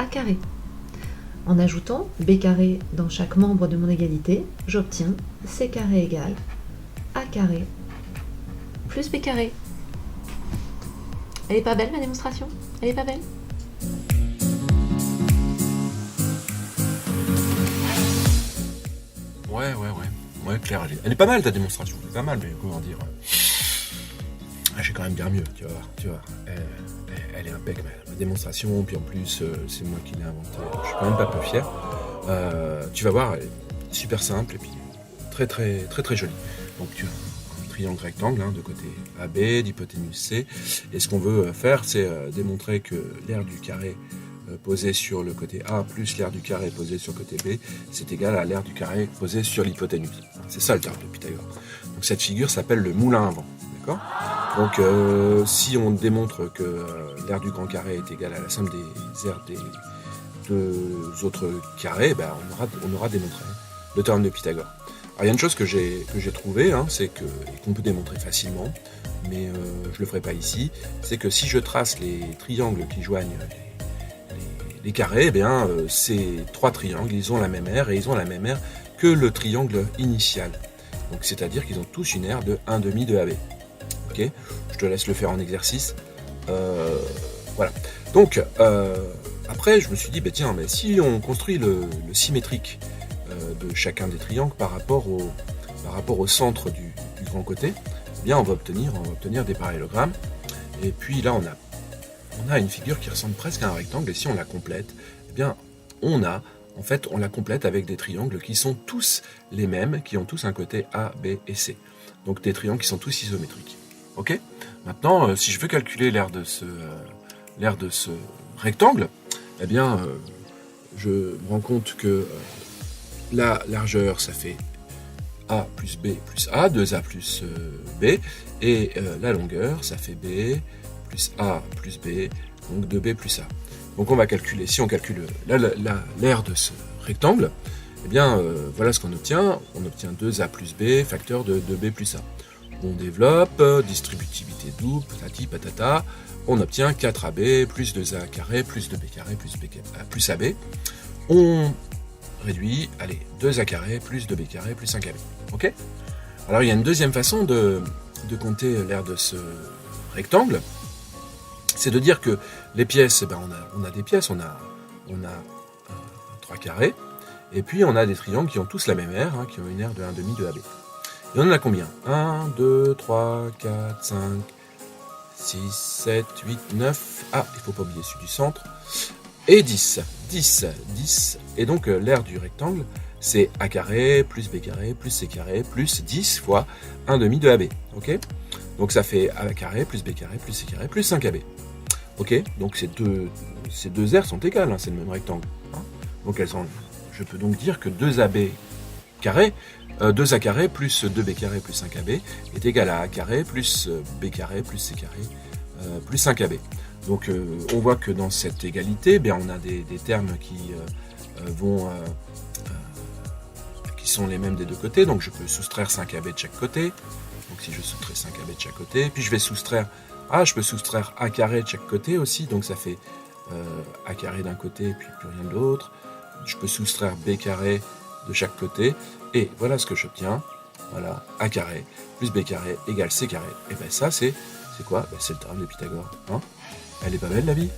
carré. En ajoutant b carré dans chaque membre de mon égalité, j'obtiens c carré égale a carré plus b carré. Elle est pas belle ma démonstration? Elle est pas belle? Ouais, Claire, elle est pas mal ta démonstration, elle est pas mal, mais comment dire... j'ai quand même bien mieux, tu vois. Elle est impec, ma démonstration, puis en plus, c'est moi qui l'ai inventée, je suis quand même pas peu fier. Tu vas voir, elle est super simple, et puis très jolie. Donc tu as un triangle rectangle, de côté AB, d'hypoténuse C, et ce qu'on veut faire, c'est démontrer que l'aire du carré posé sur le côté A plus l'aire du carré posé sur le côté B, c'est égal à l'aire du carré posé sur l'hypoténuse. C'est ça le théorème de Pythagore. Donc cette figure s'appelle le moulin à vent. D'accord ? Donc si on démontre que l'aire du grand carré est égale à la somme des aires des deux autres carrés, on aura démontré le théorème de Pythagore. Alors il y a une chose que j'ai trouvée, c'est que, et qu'on peut démontrer facilement, mais je le ferai pas ici, c'est que si je trace les triangles qui joignent les carrés, ces trois triangles, ils ont la même aire, et ils ont la même aire que le triangle initial. Donc c'est-à-dire qu'ils ont tous une aire de 1/2 de AB. Ok ? Je te laisse le faire en exercice. Voilà. Donc après, je me suis dit, mais si on construit le symétrique de chacun des triangles par rapport au centre du grand côté, on va obtenir des parallélogrammes. Et puis là, on a une figure qui ressemble presque à un rectangle, et si on la complète, on la complète avec des triangles qui sont tous les mêmes, qui ont tous un côté A, B et C. Donc des triangles qui sont tous isométriques. Ok ? Maintenant, si je veux calculer l'aire de ce rectangle, je me rends compte que la largeur, ça fait A plus B plus A, 2A plus B, et la longueur, ça fait B plus A plus B, donc 2B plus A. Donc on va calculer, si on calcule l'aire de ce rectangle, voilà ce qu'on obtient. On obtient 2A plus B, facteur de 2B plus A. On développe, distributivité double, patati patata, on obtient 4AB plus 2A carré plus 2B carré plus AB. On réduit, 2A carré plus 2B carré plus 5AB. Ok ? Alors il y a une deuxième façon de compter l'aire de ce rectangle, c'est de dire que les pièces, on a des pièces, on a 3 carrés, et puis on a des triangles qui ont tous la même aire, qui ont une aire de 1/2 de AB. Et on en a combien ? 1, 2, 3, 4, 5, 6, 7, 8, 9, il ne faut pas oublier celui du centre, et 10. 10. Et donc l'aire du rectangle, c'est A carré, plus B carré, plus C carré, plus 10 fois 1/2 de AB. Ok ? Donc ça fait A carré, plus B carré, plus C carré, plus 5AB. Ok ? Donc ces deux aires sont égales, c'est le même rectangle. Donc je peux donc dire que 2AB carré, 2A carré plus 2B carré plus 5AB est égal à A carré plus B carré plus C carré plus 5AB. Donc on voit que dans cette égalité, on a des termes qui sont les mêmes des deux côtés. Donc je peux soustraire 5AB de chaque côté. Donc si je soustrais 5AB de chaque côté, puis je vais je peux soustraire A carré de chaque côté aussi. Donc ça fait A carré d'un côté, puis plus rien de l'autre. Je peux soustraire B carré de chaque côté. Et voilà ce que j'obtiens. Voilà, A carré plus B carré égale C carré. Et ça, c'est quoi ? C'est le théorème de Pythagore. Elle est pas belle, la vie ?